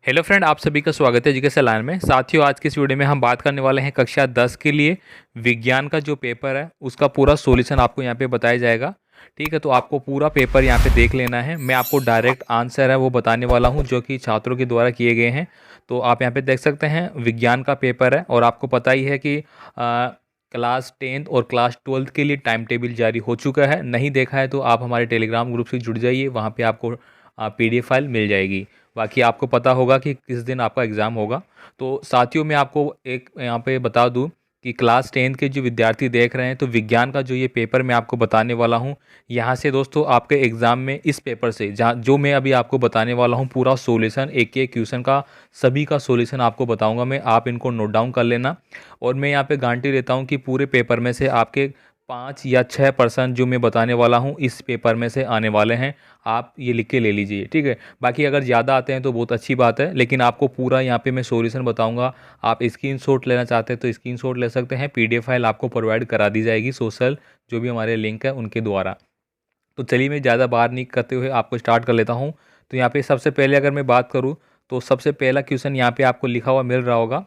Hello friend, आप सभी का स्वागत है जीके लाइन में। साथियों, आज की इस वीडियो में हम बात करने वाले हैं कक्षा 10 के लिए विज्ञान का जो पेपर है उसका पूरा सॉल्यूशन आपको यहाँ पे बताया जाएगा। ठीक है, तो आपको पूरा पेपर यहाँ पे देख लेना है। मैं आपको डायरेक्ट आंसर है वो बताने वाला हूँ जो कि छात्रों के द्वारा किए गए हैं। तो आप यहाँ पे देख सकते हैं विज्ञान का पेपर है और आपको पता ही है कि क्लास 10th और क्लास 12th के लिए टाइम टेबल जारी हो चुका है। नहीं देखा है तो आप हमारे टेलीग्राम ग्रुप से जुड़ जाइए, वहाँ पे आपको PDF फाइल मिल जाएगी। बाकी आपको पता होगा कि किस दिन आपका एग्ज़ाम होगा। तो साथियों, मैं आपको एक यहाँ पे बता दूँ कि क्लास 10th के जो विद्यार्थी देख रहे हैं, तो विज्ञान का जो ये पेपर मैं आपको बताने वाला हूँ, यहाँ से दोस्तों आपके एग्ज़ाम में इस पेपर से जहाँ जो मैं अभी आपको बताने वाला हूँ पूरा सॉल्यूशन, एक एक क्वेश्चन का सभी का सॉल्यूशन आपको बताऊँगा मैं। आप इनको नोट डाउन कर लेना। और मैं यहाँ पे गारंटी देता हूँ कि पूरे पेपर में से आपके 5 या 6% जो मैं बताने वाला हूँ इस पेपर में से आने वाले हैं। आप ये लिख के ले लीजिए, ठीक है। बाकी अगर ज़्यादा आते हैं तो बहुत अच्छी बात है, लेकिन आपको पूरा यहाँ पे मैं सॉल्यूशन बताऊंगा। आप स्क्रीनशॉट लेना चाहते हैं तो स्क्रीनशॉट ले सकते हैं। PDF फाइल आपको प्रोवाइड करा दी जाएगी सोशल जो भी हमारे लिंक है उनके द्वारा। तो चलिए, मैं ज़्यादा बात नहीं करते हुए आपको स्टार्ट कर लेता हूँ। तो यहाँ पे सबसे पहले अगर मैं बात करूँ तो सबसे पहला क्वेश्चन यहाँ पे आपको लिखा हुआ मिल रहा होगा।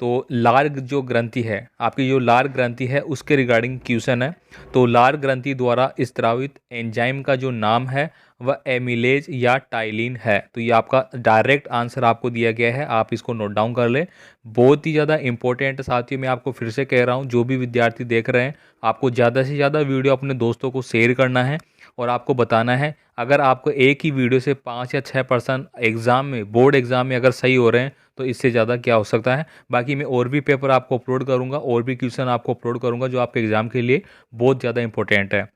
तो लार जो ग्रंथि है, आपकी जो लार ग्रंथि है उसके रिगार्डिंग क्वेश्चन है। तो लार ग्रंथि द्वारा स्त्रावित एंजाइम का जो नाम है वह एमिलेज या टाइलिन है। तो ये आपका डायरेक्ट आंसर आपको दिया गया है, आप इसको नोट डाउन कर ले। बहुत ही ज़्यादा इंपॉर्टेंट साथियों, मैं आपको फिर से कह रहा हूँ, जो भी विद्यार्थी देख रहे हैं आपको ज़्यादा से ज़्यादा वीडियो अपने दोस्तों को शेयर करना है और आपको बताना है। अगर आपको एक ही वीडियो से 5 या 6% एग्ज़ाम में, बोर्ड एग्ज़ाम में अगर सही हो रहे हैं तो इससे ज़्यादा क्या हो सकता है। बाकी मैं और भी पेपर आपको अपलोड करूँगा, और भी क्वेश्चन आपको अपलोड करूँगा जो आपके एग्ज़ाम के लिए बहुत ज़्यादा इंपॉर्टेंट है।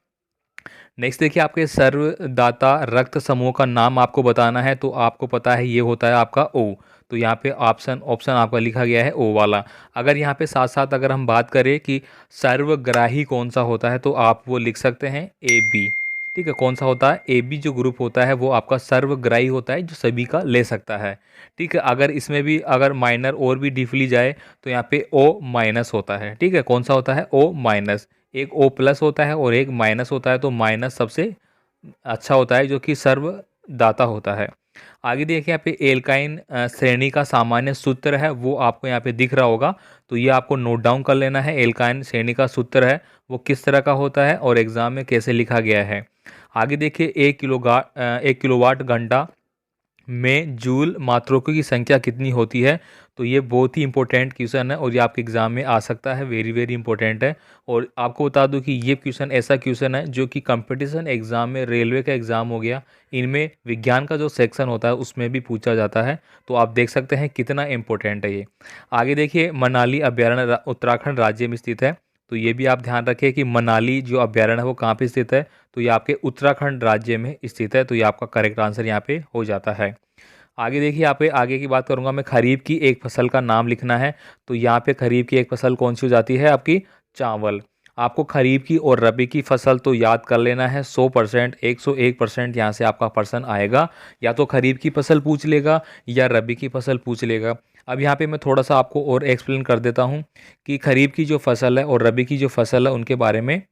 नेक्स्ट देखिए, आपके सर्वदाता रक्त समूह का नाम आपको बताना है। तो आपको पता है ये होता है आपका O। तो यहाँ पे ऑप्शन ऑप्शन आपका लिखा गया है O वाला। अगर यहाँ पे साथ साथ अगर हम बात करें कि सर्वग्राही कौन सा होता है तो आप वो लिख सकते हैं AB। ठीक है, कौन सा होता है AB जो ग्रुप होता है वो आपका सर्वग्राही होता है, जो सभी का ले सकता है। ठीक है, अगर इसमें भी अगर माइनर और भी डीप ली जाए तो यहाँ पे O- होता है। ठीक है, कौन सा होता है O-। एक O+ होता है और एक माइनस होता है, तो माइनस सबसे अच्छा होता है जो कि सर्वदाता होता है। आगे देखिए, यहाँ पे एल्काइन श्रेणी का सामान्य सूत्र है वो आपको यहाँ पे दिख रहा होगा। तो ये आपको नोट डाउन कर लेना है। एल्काइन श्रेणी का सूत्र है वो किस तरह का होता है और एग्जाम में कैसे लिखा गया है। आगे देखिए, 1 किलोवाट घंटा में जूल मात्रकों की संख्या कितनी होती है। तो ये बहुत ही इंपॉर्टेंट क्वेश्चन है और ये आपके एग्जाम में आ सकता है, वेरी वेरी इंपॉर्टेंट है। और आपको बता दूं कि ये क्वेश्चन ऐसा क्वेश्चन है जो कि कंपटीशन एग्जाम में, रेलवे का एग्जाम हो गया, इनमें विज्ञान का जो सेक्शन होता है उसमें भी पूछा जाता है। तो आप देख सकते हैं कितना इंपॉर्टेंट है ये। आगे देखिए, मनाली अभ्यारण्य उत्तराखंड राज्य में स्थित है। तो ये भी आप ध्यान रखें कि मनाली जो अभ्यारण्य है वो कहाँ पे स्थित है। तो ये आपके उत्तराखंड राज्य में स्थित है। तो ये आपका करेक्ट आंसर यहाँ पे हो जाता है। आगे देखिए, यहाँ पे आगे की बात करूंगा मैं, खरीफ की एक फसल का नाम लिखना है। तो यहाँ पे खरीफ की एक फसल कौन सी हो जाती है आपकी, चावल। आपको खरीफ की और रबी की फसल तो याद कर लेना है 100%, 101% यहाँ से आपका पर्सन आएगा। या तो खरीफ की फसल पूछ लेगा या रबी की फसल पूछ लेगा। अब यहाँ पे मैं थोड़ा सा आपको और एक्सप्लेन कर देता हूँ कि खरीफ की जो फसल है और रबी की जो फसल है उनके बारे में।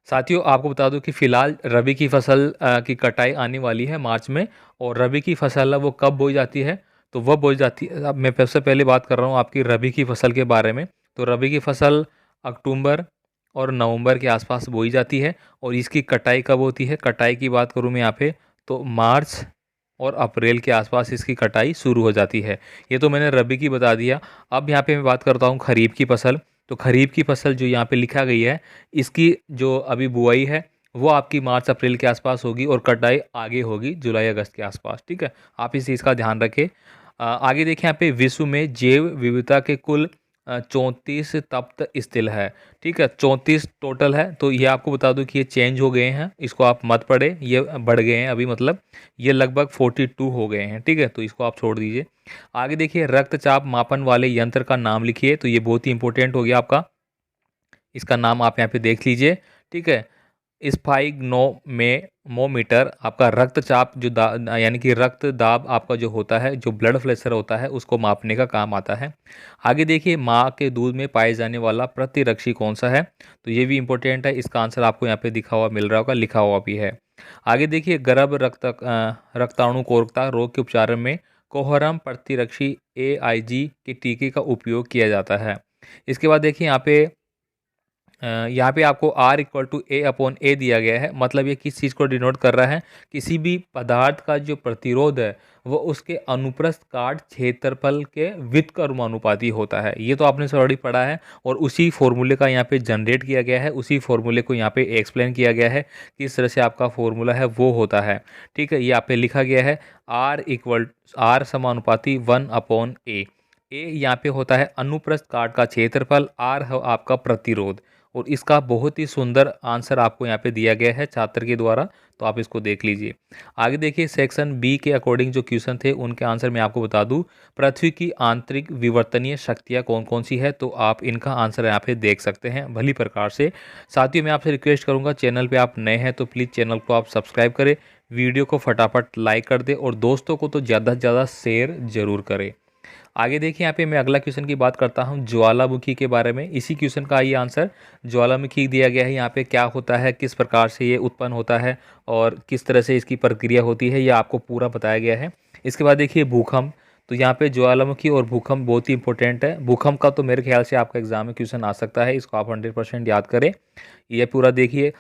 साथियों, आपको बता दूं कि फ़िलहाल रबी की फसल की कटाई आने वाली है मार्च में। और रबी की फसल है वो कब बोई जाती है, तो वह बोई जाती है, अब मैं सबसे पहले बात कर रहा हूँ आपकी रबी की फसल के बारे में। तो रबी की फसल अक्टूबर और नवंबर के आसपास बोई जाती है। और इसकी कटाई कब होती है, कटाई की बात करूँ मैं यहाँ पे, तो मार्च और अप्रैल के आसपास इसकी कटाई शुरू हो जाती है। ये तो मैंने रबी की बता दिया। अब यहाँ पे मैं बात करता हूँ खरीफ की फसल। तो खरीफ की फसल जो यहाँ पे लिखा गई है, इसकी जो अभी बुआई है वो आपकी मार्च अप्रैल के आसपास होगी और कटाई आगे होगी जुलाई अगस्त के आसपास। ठीक है, आप इस चीज़ का ध्यान रखें। आगे देखिए, यहाँ पे विश्व में जैव विविधता के कुल 34 तप्त स्थल है। ठीक है, 34 टोटल है। तो ये आपको बता दूं कि ये चेंज हो गए हैं, इसको आप मत पढ़े, ये बढ़ गए हैं अभी, मतलब ये लगभग 42 हो गए हैं। ठीक है, तो इसको आप छोड़ दीजिए। आगे देखिए, रक्तचाप मापन वाले यंत्र का नाम लिखिए। तो ये बहुत ही इंपॉर्टेंट हो गया आपका, इसका नाम आप यहाँ पे देख लीजिए। ठीक है, स्फाइग्नोमेमोमीटर आपका रक्तचाप जो यानी कि रक्त दाब आपका जो होता है, जो ब्लड प्रेशर होता है उसको मापने का काम आता है। आगे देखिए, माँ के दूध में पाए जाने वाला प्रतिरक्षी कौन सा है। तो ये भी इंपॉर्टेंट है, इसका आंसर आपको यहाँ पे दिखा हुआ मिल रहा होगा, लिखा हुआ भी है। आगे देखिए गर्भ रक्ताणु कोरकता रोग के उपचार में कोहरम प्रतिरक्षी AIG के टीके का उपयोग किया जाता है। इसके बाद देखिए यहाँ पे आपको R=A/A दिया गया है, मतलब ये किस चीज़ को डिनोट कर रहा है, किसी भी पदार्थ का जो प्रतिरोध है वो उसके अनुप्रस्थ काट क्षेत्रफल के व्युत्क्रमानुपाती होता है। ये तो आपने ऑलरेडी पढ़ा है और उसी फॉर्मूले का यहाँ पे जनरेट किया गया है, उसी फॉर्मूले को यहाँ पे एक्सप्लेन किया गया है किस तरह से आपका फॉर्मूला है वो होता है। ठीक है, ये यहाँ पे लिखा गया है R समानुपाती 1/A। ए यहाँ पे होता है अनुप्रस्थ काट का क्षेत्रफल, आर है आपका प्रतिरोध। और इसका बहुत ही सुंदर आंसर आपको यहाँ पे दिया गया है छात्र के द्वारा, तो आप इसको देख लीजिए। आगे देखिए सेक्शन बी के अकॉर्डिंग जो क्वेश्चन थे उनके आंसर मैं आपको बता दूं। पृथ्वी की आंतरिक विवर्तनीय शक्तियाँ कौन कौन सी है, तो आप इनका आंसर यहाँ पे देख सकते हैं भली प्रकार से। साथियों मैं आपसे रिक्वेस्ट करूँगा, चैनल पर आप नए हैं तो प्लीज़ चैनल को आप सब्सक्राइब करें, वीडियो को फटाफट लाइक कर दे और दोस्तों को तो ज़्यादा से ज़्यादा शेयर जरूर करें। आगे देखिए यहाँ पे मैं अगला क्वेश्चन की बात करता हूँ ज्वालामुखी के बारे में। इसी क्वेश्चन का ये आंसर ज्वालामुखी दिया गया है। यहाँ पे क्या होता है, किस प्रकार से ये उत्पन्न होता है और किस तरह से इसकी प्रक्रिया होती है, ये आपको पूरा बताया गया है। इसके बाद देखिए भूकंप, तो यहाँ पे ज्वालामुखी और भूकंप बहुत ही इंपॉर्टेंट है। भूकंप का तो मेरे ख्याल से आपका एग्जाम में क्वेश्चन आ सकता है, इसको आप 100% याद करें, ये पूरा देखिए।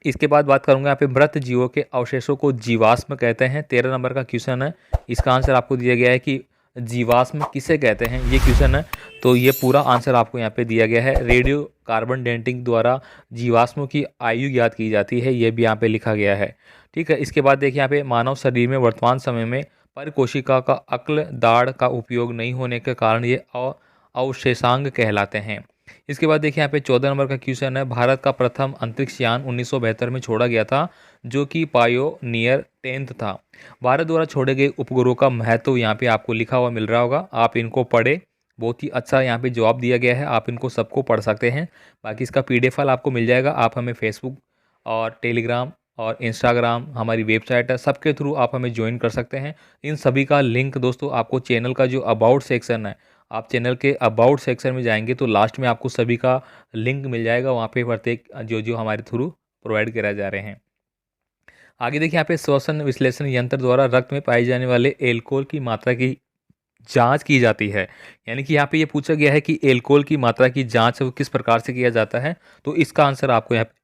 इसके बाद बात करूंगा यहाँ पे मृत जीवों के अवशेषों को जीवाश्म कहते हैं। 13 नंबर का क्वेश्चन है, इसका आंसर आपको दिया गया है कि जीवाश्म किसे कहते हैं, ये क्वेश्चन है। तो ये पूरा आंसर आपको यहाँ पे दिया गया है। रेडियो कार्बन डेटिंग द्वारा जीवाश्मों की आयु ज्ञात की जाती है, ये भी यहाँ पे लिखा गया है। ठीक है, इसके बाद देखिए यहाँ पे मानव शरीर में वर्तमान समय में परकोशिका का अक्ल दाढ़ का उपयोग नहीं होने के कारण ये अवशेषांग कहलाते हैं। इसके बाद देखिए यहाँ पे 14 नंबर का क्वेश्चन है, भारत का प्रथम अंतरिक्ष यान 1972 में छोड़ा गया था जो कि पायोनियर 10 था। भारत द्वारा छोड़े गए उपग्रहों का महत्व यहाँ पे आपको लिखा हुआ मिल रहा होगा, आप इनको पढ़े। बहुत ही अच्छा यहाँ पे जवाब दिया गया है, आप इनको सबको पढ़ सकते हैं। बाकी इसका PDF फाइल आपको मिल जाएगा, आप हमें फेसबुक और टेलीग्राम और इंस्टाग्राम, हमारी वेबसाइट है, सबके थ्रू आप हमें ज्वाइन कर सकते हैं। इन सभी का लिंक दोस्तों आपको चैनल का जो अबाउट सेक्शन है, आप चैनल के अबाउट सेक्शन में जाएंगे तो लास्ट में आपको सभी का लिंक मिल जाएगा, वहाँ पे प्रत्येक जो जो हमारे थ्रू प्रोवाइड कराए जा रहे हैं। आगे देखिए यहाँ पे श्वसन विश्लेषण यंत्र द्वारा रक्त में पाए जाने वाले एल्कोहल की मात्रा की जांच की जाती है। यानी कि यहाँ पे ये पूछा गया है कि एल्कोहल की मात्रा की जांच वो किस प्रकार से किया जाता है, तो इसका आंसर आपको यहाँ पे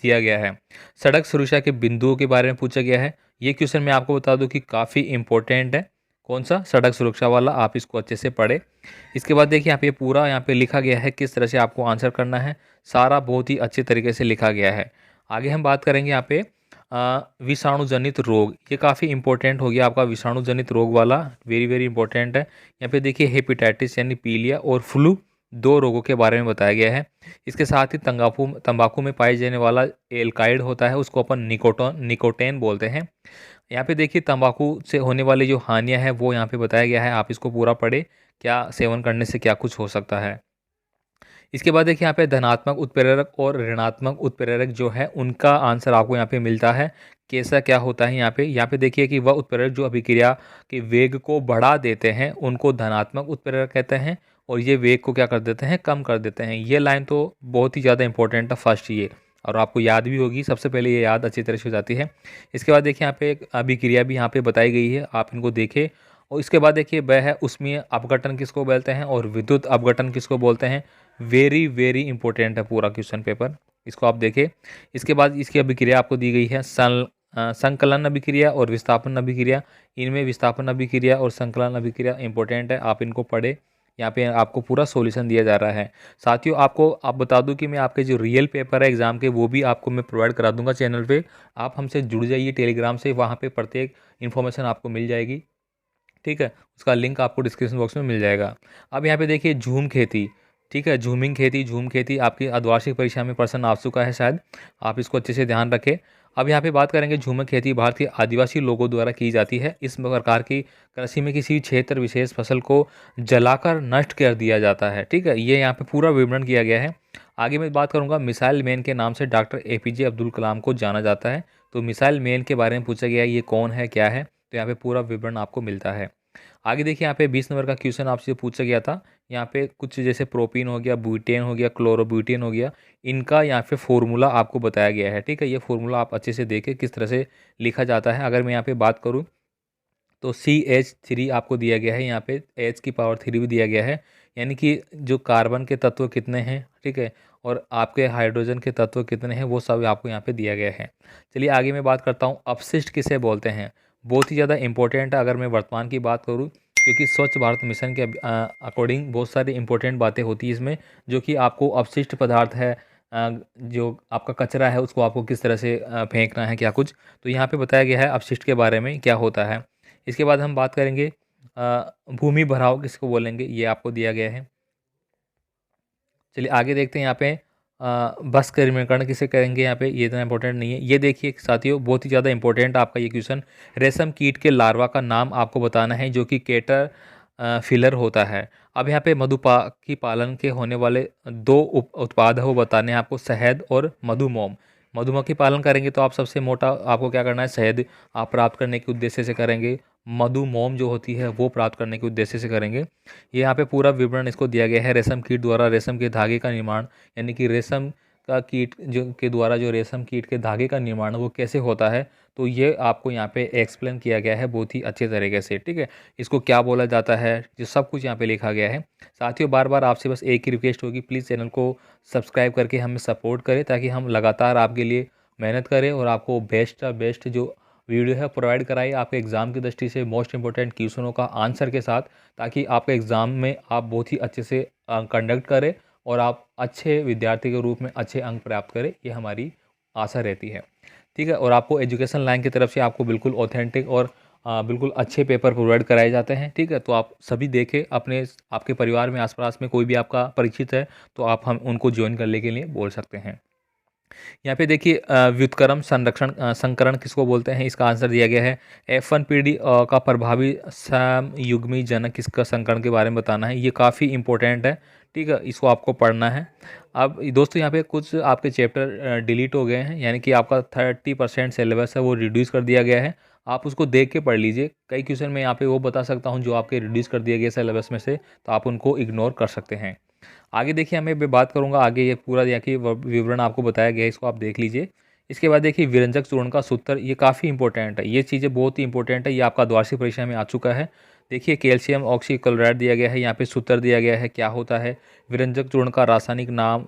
दिया गया है। सड़क सुरक्षा के बिंदुओं के बारे में पूछा गया है। ये क्वेश्चन मैं आपको बता दूं कि काफ़ी इंपॉर्टेंट है। कौन सा, सड़क सुरक्षा वाला, आप इसको अच्छे से पढ़े। इसके बाद देखिए यहाँ पे पूरा यहाँ पे लिखा गया है किस तरह से आपको आंसर करना है, सारा बहुत ही अच्छे तरीके से लिखा गया है। आगे हम बात करेंगे यहाँ पे विषाणु जनित रोग, ये काफ़ी इंपॉर्टेंट हो गया आपका विषाणु जनित रोग वाला, वेरी वेरी इंपॉर्टेंट है। यहाँ पे देखिए हेपेटाइटिस यानी पीलिया और फ्लू, दो रोगों के बारे में बताया गया है। इसके साथ ही तंबाकू में पाए जाने वाला एल्काइड होता है, उसको अपन निकोटेन बोलते हैं। यहाँ पे देखिए तंबाकू से होने वाली जो हानियाँ हैं वो यहाँ पे बताया गया है, आप इसको पूरा पढ़े, क्या सेवन करने से क्या कुछ हो सकता है। इसके बाद देखिए यहाँ पे धनात्मक उत्प्रेरक और ऋणात्मक उत्प्रेरक जो है उनका आंसर आपको यहाँ पे मिलता है, कैसा क्या होता है। यहाँ पे देखिए कि वह उत्प्रेरक जो अभिक्रिया के वेग को बढ़ा देते हैं उनको धनात्मक उत्प्रेरक कहते हैं, और ये वेग को क्या कर देते हैं, कम कर देते हैं। ये लाइन तो बहुत ही ज़्यादा इंपॉर्टेंट है फर्स्ट ये, और आपको याद भी होगी, सबसे पहले ये याद अच्छी तरह से हो जाती है। इसके बाद देखिए यहाँ पे एक अभिक्रिया भी यहाँ पे बताई गई है, आप इनको देखें। और इसके बाद देखिए वह है उसमें अपघटन किसको बोलते हैं और विद्युत अपघटन किसको बोलते हैं। वेरी वेरी इंपॉर्टेंट है पूरा क्वेश्चन पेपर, इसको आप देखें। इसके बाद इसकी अभिक्रिया आपको दी गई है संकलन अभिक्रिया और विस्थापन अभिक्रिया। इनमें विस्थापन अभिक्रिया और संकलन अभिक्रिया इंपॉर्टेंट है, आप इनको पढ़े। यहाँ पे आपको पूरा सॉल्यूशन दिया जा रहा है। साथियों आप बता दूं कि मैं आपके जो रियल पेपर है एग्जाम के वो भी आपको मैं प्रोवाइड करा दूंगा चैनल पे। आप हमसे जुड़ जाइए टेलीग्राम से, वहाँ पे प्रत्येक इन्फॉर्मेशन आपको मिल जाएगी। ठीक है, उसका लिंक आपको डिस्क्रिप्शन बॉक्स में मिल जाएगा। अब यहाँ पे देखिए झूम खेती, ठीक है, झूम खेती आपकी अर्धवार्षिक परीक्षा में प्रश्न आ चुका है शायद, आप इसको अच्छे से ध्यान रखें। अब यहाँ पे बात करेंगे झूम खेती भारतीय आदिवासी लोगों द्वारा की जाती है। इस प्रकार की कृषि में किसी क्षेत्र विशेष फसल को जलाकर नष्ट कर दिया जाता है। ठीक है, ये यहाँ पे पूरा विवरण किया गया है। आगे मैं बात करूँगा मिसाइल मैन के नाम से डॉक्टर APJ अब्दुल कलाम को जाना जाता है। तो मिसाइल मैन के बारे में पूछा गया है, ये कौन है क्या है, तो यहाँ पे पूरा विवरण आपको मिलता है। आगे देखिए यहाँ पे 20 नंबर का क्वेश्चन आपसे पूछा गया था। यहाँ पे कुछ जैसे प्रोपीन हो गया, ब्यूटेन हो गया, क्लोरोब्यूटेन हो गया, इनका यहाँ पे फॉर्मूला आपको बताया गया है। ठीक है, ये फॉर्मूला आप अच्छे से देखें किस तरह से लिखा जाता है। अगर मैं यहाँ पे बात करूँ तो CH3 आपको दिया गया है, यहाँ पे H⁻³ भी दिया गया है, यानी कि जो कार्बन के तत्व कितने हैं, ठीक है, और आपके हाइड्रोजन के तत्व कितने हैं वो सब आपको यहाँ पे दिया गया है। चलिए आगे मैं बात करता हूँ अपशिष्ट किसे बोलते हैं। बहुत ही ज़्यादा इंपॉर्टेंट है अगर मैं वर्तमान की बात करूँ, क्योंकि स्वच्छ भारत मिशन के अकॉर्डिंग बहुत सारी इंपॉर्टेंट बातें होती है इसमें, जो कि आपको अपशिष्ट पदार्थ है, जो आपका कचरा है उसको आपको किस तरह से फेंकना है, क्या कुछ, तो यहाँ पे बताया गया है अपशिष्ट के बारे में क्या होता है। इसके बाद हम बात करेंगे भूमि भराव किसको बोलेंगे, ये आपको दिया गया है। चलिए आगे देखते हैं यहाँ पे बस कर्मीकरण किसे करेंगे, यहाँ पे ये इतना इंपॉर्टेंट नहीं है। ये देखिए साथियों बहुत ही ज़्यादा इंपॉर्टेंट आपका ये क्वेश्चन, रेशम कीट के लार्वा का नाम आपको बताना है जो कि केटर फिलर होता है। अब यहाँ पे मधुमक्खी पालन के होने वाले दो उत्पाद है वो बताने हैं आपको, शहद और मधुमोम। मधुमक्खी पालन करेंगे तो आप सबसे मोटा आपको क्या करना है, शहद आप प्राप्त करने के उद्देश्य से करेंगे, मधुमोम जो होती है वो प्राप्त करने के उद्देश्य से करेंगे। ये यहाँ पे पूरा विवरण इसको दिया गया है। रेशम कीट द्वारा रेशम के धागे का निर्माण, यानी कि रेशम का कीट जो के द्वारा जो रेशम कीट के धागे का निर्माण वो कैसे होता है, तो ये आपको यहाँ पे एक्सप्लेन किया गया है बहुत ही अच्छे तरीके से। ठीक है, इसको क्या बोला जाता है ये सब कुछ यहाँ पे लिखा गया है। साथियों बार बार आपसे बस एक ही रिक्वेस्ट होगी, प्लीज़ चैनल को सब्सक्राइब करके हमें सपोर्ट करें ताकि हम लगातार आपके लिए मेहनत करें और आपको बेस्ट जो वीडियो है प्रोवाइड कराइए आपके एग्ज़ाम की दृष्टि से मोस्ट इंपॉर्टेंट क्वेश्चनों का आंसर के साथ, ताकि आपके एग्ज़ाम में आप बहुत ही अच्छे से कंडक्ट करें और आप अच्छे विद्यार्थी के रूप में अच्छे अंक प्राप्त करें, ये हमारी आशा रहती है। ठीक है, और आपको एजुकेशन लाइन की तरफ से आपको बिल्कुल ऑथेंटिक और बिल्कुल अच्छे पेपर प्रोवाइड कराए जाते हैं। ठीक है, तो आप सभी देखें, अपने आपके परिवार में आसपास में कोई भी आपका परिचित है तो आप हम उनको ज्वाइन करने के लिए बोल सकते हैं। यहाँ पे देखिए व्युत्क्रम संरक्षण संकरण किसको बोलते हैं, इसका आंसर दिया गया है F1PD का प्रभावी समयुग्मी जनक किसका संकरण के बारे में बताना है। ये काफ़ी इंपॉर्टेंट है, ठीक है, इसको आपको पढ़ना है। अब दोस्तों यहाँ पे कुछ आपके चैप्टर डिलीट हो गए हैं, यानी कि आपका 30% सिलेबस है वो रिड्यूस कर दिया गया है। आप उसको देख के पढ़ लीजिए। कई क्वेश्चन मैं यहाँ पे वो बता सकता हूँ जो आपके रिड्यूस कर दिए गए सिलेबस में से, तो आप उनको इग्नोर कर सकते हैं। आगे देखिए मैं बात करूंगा, आगे ये पूरा यहाँ की विवरण आपको बताया गया है, इसको आप देख लीजिए। इसके बाद देखिए विरंजक चूर्ण का सूत्र, ये काफ़ी इंपॉर्टेंट है, ये चीज़ें बहुत ही इंपॉर्टेंट है, ये आपका द्वार्षिक परीक्षा में आ चुका है। देखिए कैल्शियम ऑक्सीक्लोराइड दिया गया है, यहाँ पे सूत्र दिया गया है क्या होता है। विरंजक चूर्ण का रासायनिक नाम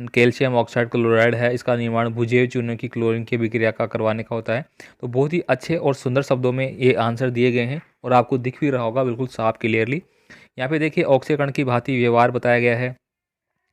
कैल्शियम ऑक्साइड क्लोराइड है, इसका निर्माण भुजेव चूर्णों की क्लोरीन की विक्रिया का करवाने का होता है। तो बहुत ही अच्छे और सुंदर शब्दों में ये आंसर दिए गए हैं और आपको दिख भी रहा होगा बिल्कुल साफ क्लियरली। यहाँ पे देखिए ऑक्सीकरण की भांति व्यवहार बताया गया है।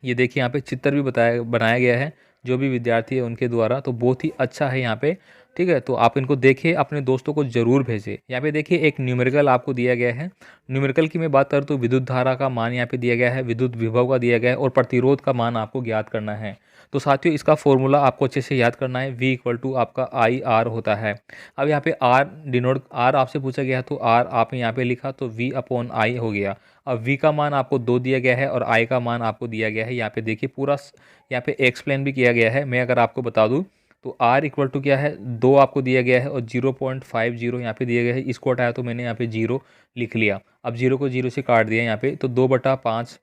ये देखिए यहाँ पे चित्र भी बनाया गया है जो भी विद्यार्थी है उनके द्वारा, तो बहुत ही अच्छा है यहाँ पे। ठीक है, तो आप इनको देखिए, अपने दोस्तों को ज़रूर भेजें। यहाँ पे देखिए एक न्यूमेरिकल आपको दिया गया है। न्यूमेरिकल की मैं बात करूँ तो विद्युत धारा का मान यहाँ पे दिया गया है, विद्युत विभव का दिया गया है और प्रतिरोध का मान आपको ज्ञात करना है। तो साथियों इसका फॉर्मूला आपको अच्छे से याद करना है, V = आपका IR होता है। अब यहाँ पे R आपसे पूछा गया तो R आपने यहाँ पे लिखा तो V/I हो गया। अब V का मान आपको 2 दिया गया है और I का मान आपको दिया गया है। यहाँ पे देखिए पूरा यहाँ पे एक्सप्लेन भी किया गया है। मैं अगर आपको बता दूँ तो R = क्या है, 2 आपको दिया गया है और 0.50 यहाँ पे दिया गया है। इसको हटाया तो मैंने यहाँ पे 0 लिख लिया। अब 0 को 0 से काट दिया यहाँ पे, तो 2/5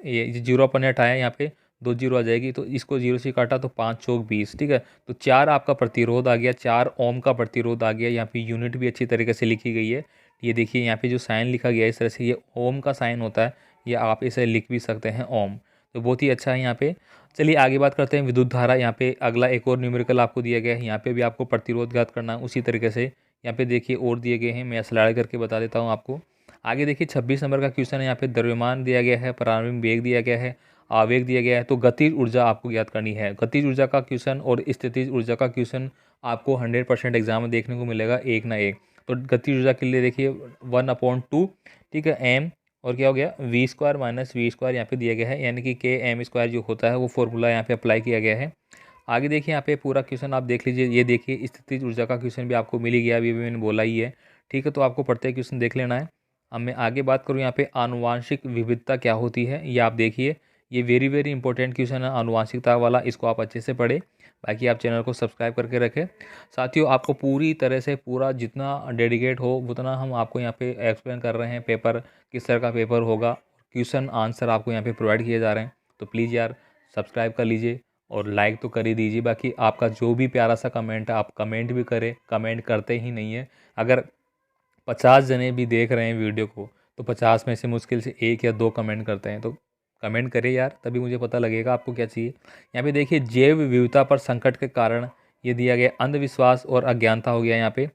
ये 0 अपन ने हटाया, यहाँ पे 2 0 आ जाएगी, तो इसको 0 से काटा तो 5 चौक 20। ठीक है, तो 4 आपका प्रतिरोध आ गया, 4 ओम का प्रतिरोध आ गया। यहाँ पे यूनिट भी अच्छी तरीके से लिखी गई है। ये देखिए यहाँ पे जो साइन लिखा गया है इस तरह से, ये ओम का साइन होता है, या आप इसे लिख भी सकते हैं ओम। तो बहुत ही अच्छा है यहाँ पे। चलिए आगे बात करते हैं विद्युत धारा। यहाँ पे अगला एक और न्यूमेरिकल आपको दिया गया है, यहाँ पे भी आपको प्रतिरोध ज्ञात करना है उसी तरीके से। यहाँ पे देखिए और दिए गए हैं, मैं स्लाइड करके बता देता हूँ आपको। आगे देखिए 26 नंबर का क्वेश्चन है। यहाँ पे द्रव्यमान दिया गया है, प्रारंभिक वेग दिया गया है, आवेग दिया गया है, तो गतिज ऊर्जा आपको ज्ञात करनी है। गतिज ऊर्जा का क्वेश्चन और स्थितिज ऊर्जा का क्वेश्चन आपको 100% एग्जाम में देखने को मिलेगा, एक ना एक। तो गतिज ऊर्जा के लिए देखिए 1/2, ठीक है, एम और क्या हो गया V² - V² यहाँ पे दिया गया है, यानी कि Km² जो होता है वो फॉर्मूला यहाँ पे अप्लाई किया गया है। आगे देखिए यहाँ पे पूरा क्वेश्चन आप देख लीजिए। ये देखिए स्थितिज ऊर्जा का क्वेश्चन भी आपको मिल ही गया, अभी भी मैंने बोला ही है। ठीक है, तो आपको प्रत्येक क्वेश्चन देख लेना है। अब मैं आगे बात करूँ यहाँ पे आनुवांशिक विविधता क्या होती है, ये आप देखिए। ये वेरी वेरी इंपॉर्टेंट क्वेश्चन है आनुवांशिकता वाला, इसको आप अच्छे से पढ़ें। बाकी आप चैनल को सब्सक्राइब करके रखें। साथियों, आपको पूरी तरह से पूरा जितना डेडिकेट हो उतना हम आपको यहाँ पे एक्सप्लेन कर रहे हैं, पेपर किस तरह का पेपर होगा, क्वेश्चन आंसर आपको यहाँ पे प्रोवाइड किए जा रहे हैं। तो प्लीज़ यार सब्सक्राइब कर लीजिए और लाइक तो कर ही दीजिए। बाकी आपका जो भी प्यारा सा कमेंट है आप कमेंट भी करें, कमेंट करते ही नहीं है। अगर 50 जने भी देख रहे हैं वीडियो को तो 50 में से मुश्किल से 1 या 2 कमेंट करते हैं। तो कमेंट करें यार, तभी मुझे पता लगेगा आपको क्या चाहिए। यहाँ पे देखिए जैव विविधता पर संकट के कारण ये दिया गया अंधविश्वास और अज्ञानता हो गया यहाँ पे।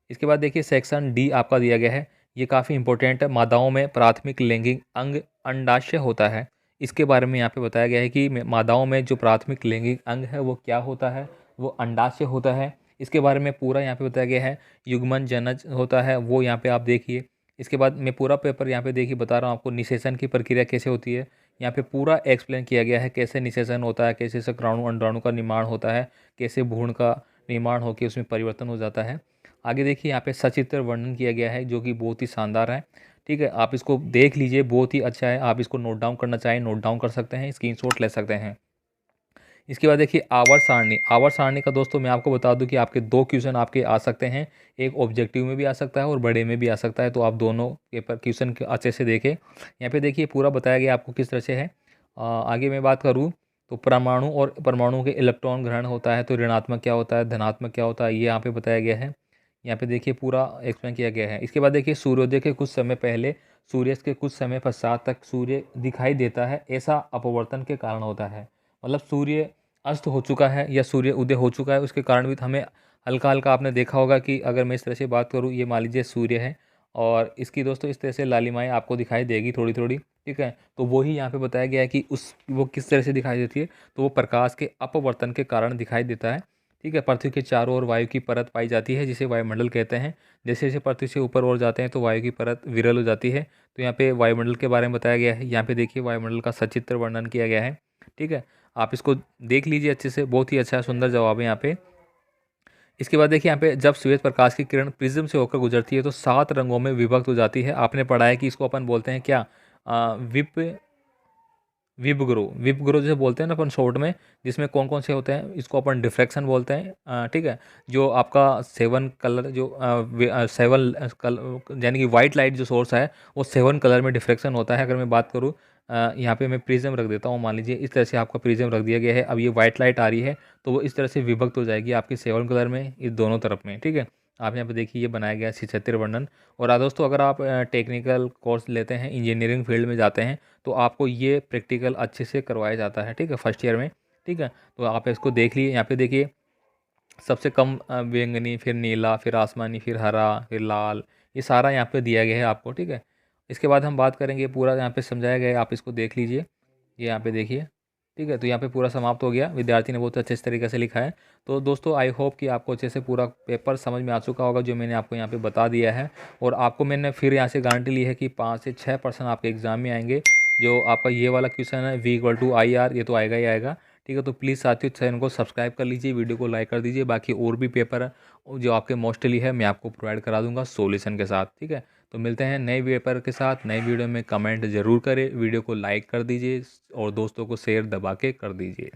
इसके बाद देखिए सेक्शन डी आपका दिया गया है, ये काफ़ी इंपॉर्टेंट है। मादाओं में प्राथमिक लैंगिक अंग अंडाशय होता है, इसके बारे में यहाँ पे बताया गया है कि मादाओं में जो प्राथमिक लैंगिक अंग है वो क्या होता है, वो अंडाशय होता है। इसके बारे में पूरा यहाँ पे बताया गया है। युग्मन जनज होता है वो यहाँ पे आप देखिए। इसके बाद मैं पूरा पेपर यहाँ पे देखिए बता रहा हूँ आपको, निषेचन की प्रक्रिया कैसे होती है यहाँ पे पूरा एक्सप्लेन किया गया है। कैसे निषेचन होता है, कैसे शुक्राणु अंडाणु का निर्माण होता है, कैसे भ्रूण का निर्माण होकर उसमें परिवर्तन हो जाता है। आगे देखिए यहाँ पे सचित्र वर्णन किया गया है जो कि बहुत ही शानदार है। ठीक है, आप इसको देख लीजिए, बहुत ही अच्छा है। आप इसको नोट डाउन करना चाहें नोट डाउन कर सकते हैं, स्क्रीनशॉट ले सकते हैं। इसके बाद देखिए आवर्त सारणी। आवर्त सारणी का दोस्तों मैं आपको बता दूं कि आपके 2 क्वेश्चन आपके आ सकते हैं, एक ऑब्जेक्टिव में भी आ सकता है और बड़े में भी आ सकता है। तो आप दोनों पेपर क्वेश्चन अच्छे से देखें। यहाँ पे देखिए पूरा बताया गया आपको किस तरह से है। आगे मैं बात करूँ तो परमाणु और परमाणु के इलेक्ट्रॉन ग्रहण होता है तो ऋणात्मक क्या होता है, धनात्मक क्या होता है, ये यहाँ पे बताया गया है। यहाँ पे देखिए पूरा एक्सप्लेन किया गया है। इसके बाद देखिए सूर्योदय के कुछ समय पहले सूर्यास्त के कुछ समय पश्चात तक सूर्य दिखाई देता है, ऐसा अपवर्तन के कारण होता है। मतलब सूर्य अस्त हो चुका है या सूर्य उदय हो चुका है, उसके कारण भी हमें हल्का हल्का आपने देखा होगा कि अगर मैं इस तरह से बात करूँ, ये मान लीजिए सूर्य है और इसकी दोस्तों इस तरह से लालिमाएँ आपको दिखाई देगी थोड़ी थोड़ी। ठीक है, तो वही यहाँ पे बताया गया है कि वो किस तरह से दिखाई देती है, तो वो प्रकाश के अपवर्तन के कारण दिखाई देता है। ठीक है, पृथ्वी के चारों ओर वायु की परत पाई जाती है जिसे वायुमंडल कहते हैं। जैसे जैसे पृथ्वी से ऊपर ओर जाते हैं तो वायु की परत विरल हो जाती है। तो यहाँ पे वायुमंडल के बारे में बताया गया है। यहाँ पे देखिए वायुमंडल का सचित्र वर्णन किया गया है। ठीक है, आप इसको देख लीजिए अच्छे से, बहुत ही अच्छा सुंदर जवाब है यहाँ पे। इसके बाद देखिए यहाँ पे जब श्वेत प्रकाश की किरण प्रिज्म से होकर गुजरती है तो 7 रंगों में विभक्त हो जाती है। आपने पढ़ा है कि इसको अपन बोलते हैं क्या, विप विप ग्रो जैसे बोलते हैं ना अपन शॉर्ट में, जिसमें कौन कौन से होते हैं, इसको अपन डिफ्रैक्शन बोलते हैं। ठीक है, जो आपका 7 कलर जो 7 कलर यानी कि वाइट लाइट जो सोर्स है वो 7 कलर में डिफ्रैक्शन होता है। अगर मैं बात करूँ यहाँ पे मैं प्रिज्म रख देता हूँ, मान लीजिए इस तरह से आपका प्रिज्म रख दिया गया है। अब ये वाइट लाइट आ रही है तो वो इस तरह से विभक्त हो जाएगी आपकी 7 कलर में, इस दोनों तरफ में। ठीक है, आप यहाँ पे देखिए ये बनाया गया सचित्र वर्णन। और दोस्तों अगर आप टेक्निकल कोर्स लेते हैं, इंजीनियरिंग फील्ड में जाते हैं तो आपको ये प्रैक्टिकल अच्छे से करवाया जाता है। ठीक है, फर्स्ट ईयर में। ठीक है, तो आप इसको देख लिए। यहाँ पे देखिए सबसे कम बैंगनी, फिर नीला, फिर आसमानी, फिर हरा, फिर लाल, ये सारा यहाँ पे दिया गया है आपको। ठीक है, इसके बाद हम बात करेंगे, पूरा यहाँ पे समझाया गया है, आप इसको देख लीजिए, ये यहाँ पे देखिए। ठीक है, तो यहाँ पे पूरा समाप्त हो गया। विद्यार्थी ने बहुत अच्छे तरीके से लिखा है। तो दोस्तों आई होप कि आपको अच्छे से पूरा पेपर समझ में आ चुका होगा जो मैंने आपको यहाँ पे बता दिया है। और आपको मैंने फिर यहाँ से गारंटी ली है कि 5 से 6% आपके एग्ज़ाम में आएंगे। जो आपका ये वाला क्वेश्चन है V = IR, ये तो आएगा ही आएगा। ठीक है, तो प्लीज़ साथियों चैनल को सब्सक्राइब कर लीजिए, वीडियो को लाइक कर दीजिए। बाकी और भी पेपर है जो आपके मोस्टली है मैं आपको प्रोवाइड करा दूंगा सॉल्यूशन के साथ। ठीक है, तो मिलते हैं नए पेपर के साथ नई वीडियो में। कमेंट ज़रूर करें, वीडियो को लाइक कर दीजिए और दोस्तों को शेयर दबा के कर दीजिए।